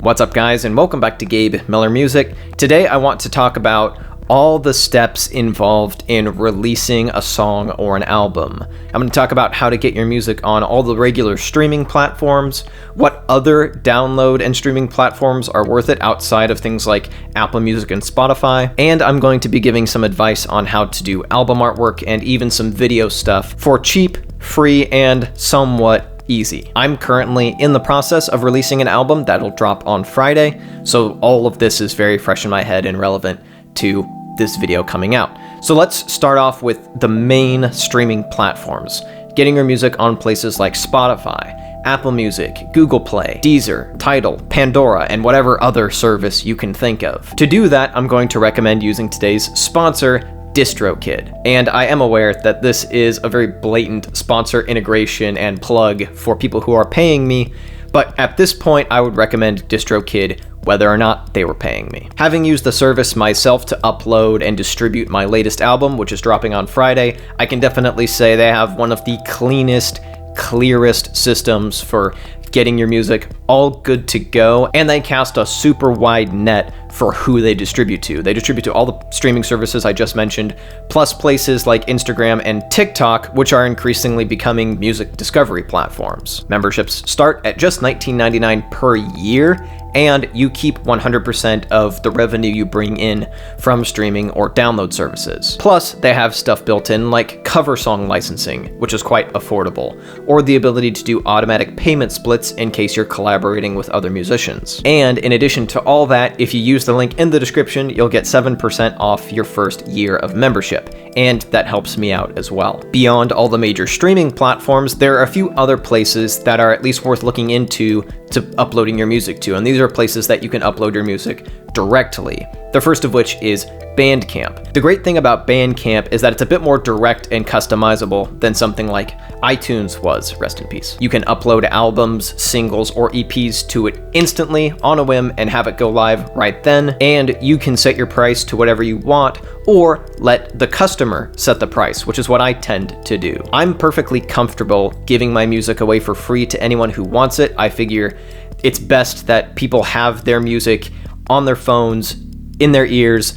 What's up, guys, and welcome back to Gabe Miller Music. Today I want to talk about all the steps involved in releasing a song or an album. I'm going to talk about how to get your music on all the regular streaming platforms, what other download and streaming platforms are worth it outside of things like Apple Music and Spotify, and I'm going to be giving some advice on how to do album artwork and even some video stuff for cheap, free, and somewhat easy. I'm currently in the process of releasing an album that'll drop on Friday, so all of this is very fresh in my head and relevant to this video coming out. So let's start off with the main streaming platforms. Getting your music on places like Spotify, Apple Music, Google Play, Deezer, Tidal, Pandora, and whatever other service you can think of. To do that, I'm going to recommend using today's sponsor, DistroKid. And I am aware that this is a very blatant sponsor integration and plug for people who are paying me, but at this point I would recommend DistroKid whether or not they were paying me. Having used the service myself to upload and distribute my latest album, which is dropping on Friday, I can definitely say they have one of the cleanest, clearest systems for getting your music all good to go, and they cast a super wide net for who they distribute to. They distribute to all the streaming services I just mentioned, plus places like Instagram and TikTok, which are increasingly becoming music discovery platforms. Memberships start at just $19.99 per year, and you keep 100% of the revenue you bring in from streaming or download services. Plus, they have stuff built in like cover song licensing, which is quite affordable, or the ability to do automatic payment splits in case you're collaborating with other musicians. And in addition to all that, if you use the link in the description, you'll get 7% off your first year of membership, and that helps me out as well. Beyond all the major streaming platforms, there are a few other places that are at least worth looking into to uploading your music to, and these are places that you can upload your music directly. The first of which is Bandcamp. The great thing about Bandcamp is that it's a bit more direct and customizable than something like iTunes was, rest in peace. You can upload albums, singles, or EPs to it instantly on a whim and have it go live right then, and you can set your price to whatever you want or let the customer set the price, which is what I tend to do. I'm perfectly comfortable giving my music away for free to anyone who wants it. I figure it's best that people have their music on their phones, in their ears,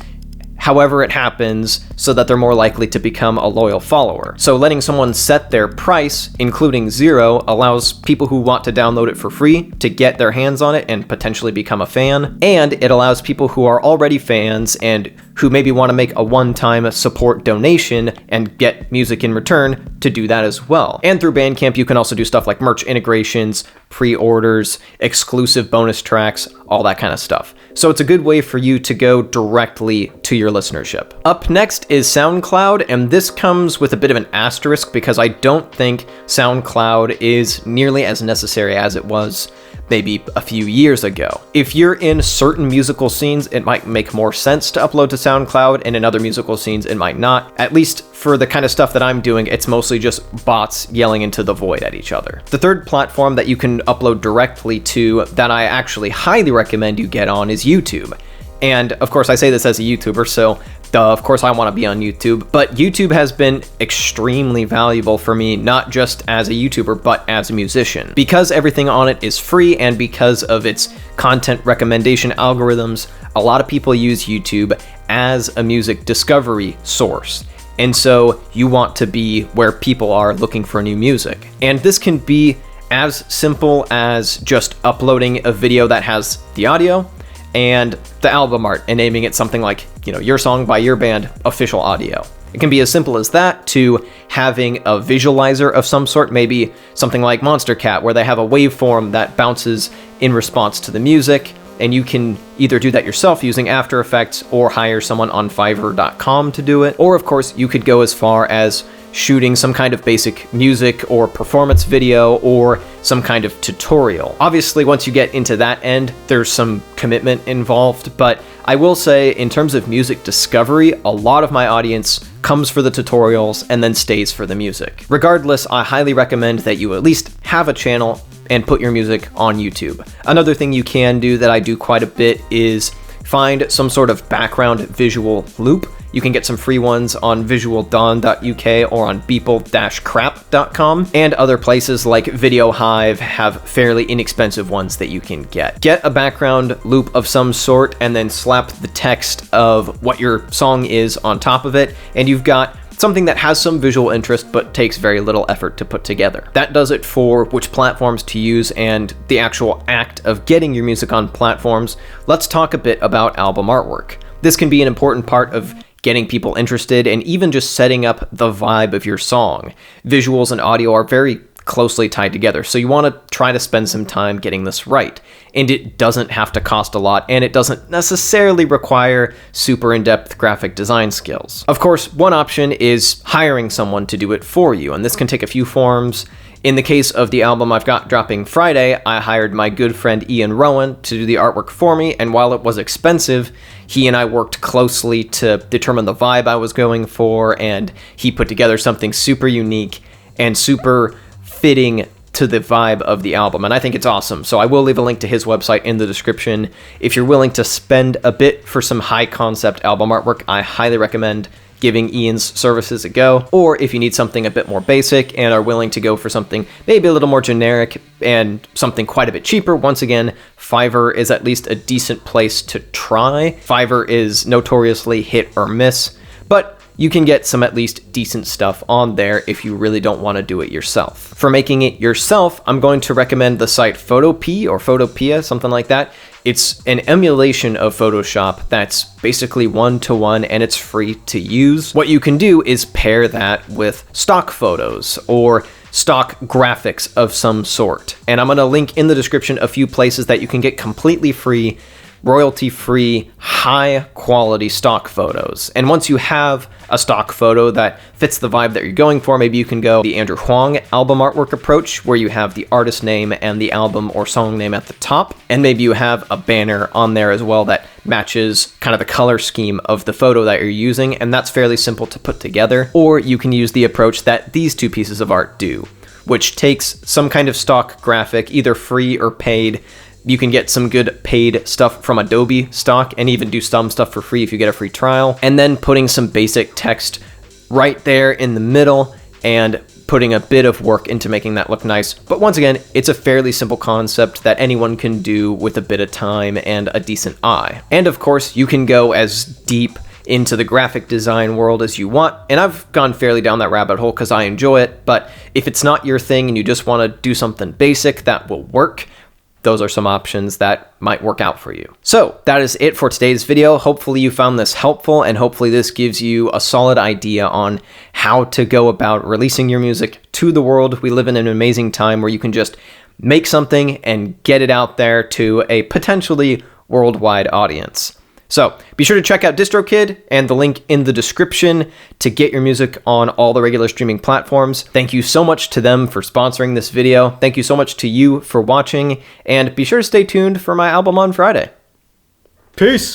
however it happens, so that they're more likely to become a loyal follower. So letting someone set their price, including zero, allows people who want to download it for free to get their hands on it and potentially become a fan, and it allows people who are already fans and who maybe want to make a one-time support donation and get music in return to do that as well. And through Bandcamp, you can also do stuff like merch integrations, pre-orders, exclusive bonus tracks, all that kind of stuff. So it's a good way for you to go directly to your listenership. Up next is Soundcloud, and this comes with a bit of an asterisk because I don't think Soundcloud is nearly as necessary as it was maybe a few years ago. If you're in certain musical scenes, it might make more sense to upload to SoundCloud, and in other musical scenes, it might not. At least for the kind of stuff that I'm doing, it's mostly just bots yelling into the void at each other. The third platform that you can upload directly to that I actually highly recommend you get on is YouTube. And of course, I say this as a YouTuber, so of course I want to be on YouTube, but YouTube has been extremely valuable for me, not just as a YouTuber, but as a musician. Because everything on it is free and because of its content recommendation algorithms, a lot of people use YouTube as a music discovery source. And so you want to be where people are looking for new music. And this can be as simple as just uploading a video that has the audio and the album art and naming it something like, Your Song by Your Band Official Audio. It can be as simple as that to having a visualizer of some sort, maybe something like Monster Cat, where they have a waveform that bounces in response to the music, and you can either do that yourself using After Effects or hire someone on Fiverr.com to do it. Or of course, you could go as far as shooting some kind of basic music or performance video or some kind of tutorial. Obviously, once you get into that end, there's some commitment involved, but I will say in terms of music discovery, a lot of my audience comes for the tutorials and then stays for the music. Regardless, I highly recommend that you at least have a channel and put your music on YouTube. Another thing you can do that I do quite a bit is find some sort of background visual loop You can get some free ones on visualdawn.uk or on beeple-crap.com, and other places like Video Hive have fairly inexpensive ones that you can get. Get a background loop of some sort and then slap the text of what your song is on top of it, and you've got something that has some visual interest but takes very little effort to put together. That does it for which platforms to use and the actual act of getting your music on platforms. Let's talk a bit about album artwork. This can be an important part of getting people interested and even just setting up the vibe of your song. Visuals and audio are very closely tied together, so you want to try to spend some time getting this right. And it doesn't have to cost a lot, and it doesn't necessarily require super in-depth graphic design skills. Of course, one option is hiring someone to do it for you, and this can take a few forms. In the case of the album I've got dropping Friday, I hired my good friend Ian Rowan to do the artwork for me, and while it was expensive, he and I worked closely to determine the vibe I was going for, and he put together something super unique and super fitting to the vibe of the album, and I think it's awesome. So I will leave a link to his website in the description. If you're willing to spend a bit for some high concept album artwork, I highly recommend giving Ian's services a go. Or if you need something a bit more basic and are willing to go for something maybe a little more generic and something quite a bit cheaper, once again, Fiverr is at least a decent place to try. Fiverr is notoriously hit or miss, but you can get some at least decent stuff on there if you really don't want to do it yourself. For making it yourself, I'm going to recommend the site Photopea or Photopea, something like that. It's an emulation of Photoshop that's basically one-to-one and it's free to use. What you can do is pair that with stock photos or stock graphics of some sort. And I'm going to link in the description a few places that you can get completely free, royalty-free, high-quality stock photos. And once you have a stock photo that fits the vibe that you're going for, maybe you can go the Andrew Huang album artwork approach, where you have the artist name and the album or song name at the top, and maybe you have a banner on there as well that matches kind of the color scheme of the photo that you're using, and that's fairly simple to put together. Or you can use the approach that these two pieces of art do, which takes some kind of stock graphic, either free or paid. You can get some good paid stuff from Adobe stock and even do some stuff for free if you get a free trial. And then putting some basic text right there in the middle and putting a bit of work into making that look nice. But once again, it's a fairly simple concept that anyone can do with a bit of time and a decent eye. And of course, you can go as deep into the graphic design world as you want, and I've gone fairly down that rabbit hole because I enjoy it. But if it's not your thing and you just want to do something basic that will work, those are some options that might work out for you. So that is it for today's video. Hopefully you found this helpful, and hopefully this gives you a solid idea on how to go about releasing your music to the world. We live in an amazing time where you can just make something and get it out there to a potentially worldwide audience. So be sure to check out DistroKid and the link in the description to get your music on all the regular streaming platforms. Thank you so much to them for sponsoring this video. Thank you so much to you for watching, and be sure to stay tuned for my album on Friday. Peace!